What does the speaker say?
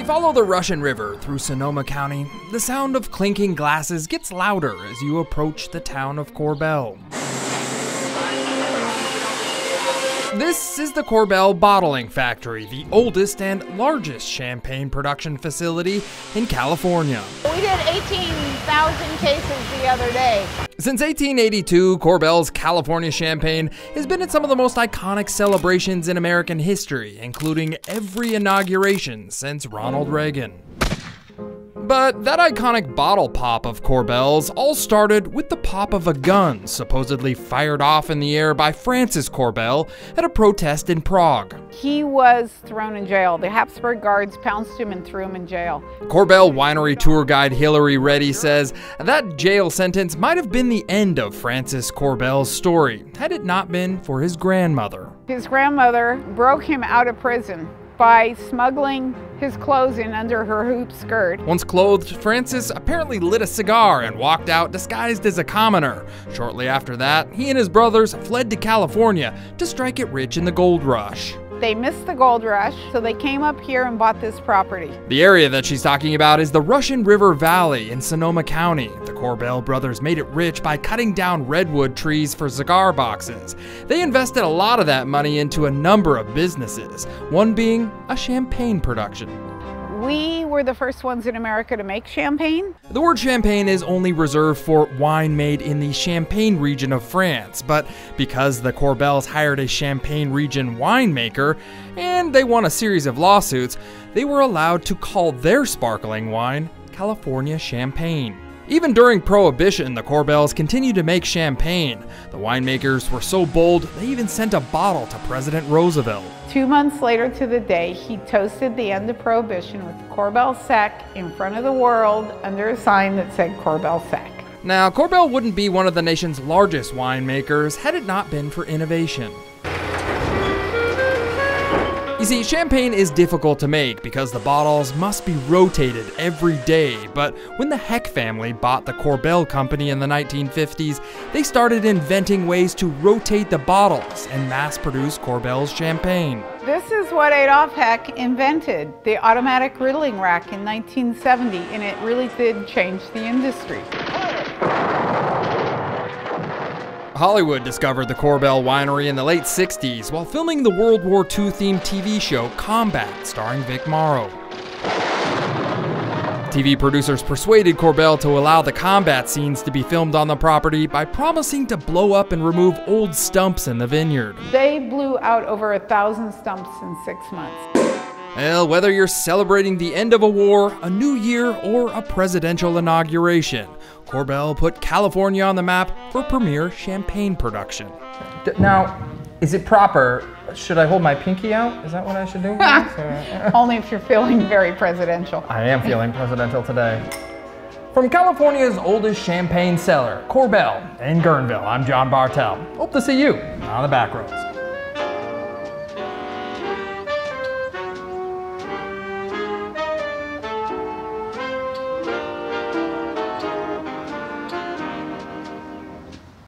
follow the Russian River through Sonoma County, the sound of clinking glasses gets louder as you approach the town of Korbel. This is the Korbel Bottling Factory, the oldest and largest champagne production facility in California. We did 18,000 cases the other day. Since 1882, Korbel's California champagne has been at some of the most iconic celebrations in American history, including every inauguration since Ronald Reagan. But that iconic bottle pop of Korbel's all started with the pop of a gun supposedly fired off in the air by Francis Korbel at a protest in Prague. He was thrown in jail. The Habsburg guards pounced him and threw him in jail. Korbel winery tour guide Hillary Reddy says that jail sentence might have been the end of Francis Korbel's story, had it not been for his grandmother. His grandmother broke him out of prison by smuggling his clothes in under her hoop skirt. Once clothed, Francis apparently lit a cigar and walked out disguised as a commoner. Shortly after that, he and his brothers fled to California to strike it rich in the gold rush. They missed the gold rush, so they came up here and bought this property. The area that she's talking about is the Russian River Valley in Sonoma County. The Korbel brothers made it rich by cutting down redwood trees for cigar boxes. They invested a lot of that money into a number of businesses, one being a champagne production. We were the first ones in America to make champagne. The word champagne is only reserved for wine made in the Champagne region of France, but because the Korbels hired a Champagne region winemaker and they won a series of lawsuits, they were allowed to call their sparkling wine California Champagne. Even during Prohibition, the Korbels continued to make champagne. The winemakers were so bold, they even sent a bottle to President Roosevelt. 2 months later to the day, he toasted the end of Prohibition with the Korbel Sec in front of the world under a sign that said Korbel Sec. Now, Korbel wouldn't be one of the nation's largest winemakers had it not been for innovation. You see, champagne is difficult to make because the bottles must be rotated every day, but when the Heck family bought the Korbel company in the 1950s, they started inventing ways to rotate the bottles and mass-produce Korbel's champagne. This is what Adolf Heck invented, the automatic riddling rack in 1970, and it really did change the industry. Hollywood discovered the Korbel winery in the late 60s while filming the World War II themed TV show Combat, starring Vic Morrow. TV producers persuaded Korbel to allow the combat scenes to be filmed on the property by promising to blow up and remove old stumps in the vineyard. They blew out over 1,000 stumps in 6 months. Well, whether you're celebrating the end of a war, a new year, or a presidential inauguration, Korbel put California on the map for premier champagne production. Now, is it proper? Should I hold my pinky out? Is that what I should do? Only if you're feeling very presidential. I am feeling presidential today. From California's oldest champagne cellar, Korbel in Guerneville, I'm John Bartell. Hope to see you on the Backroads.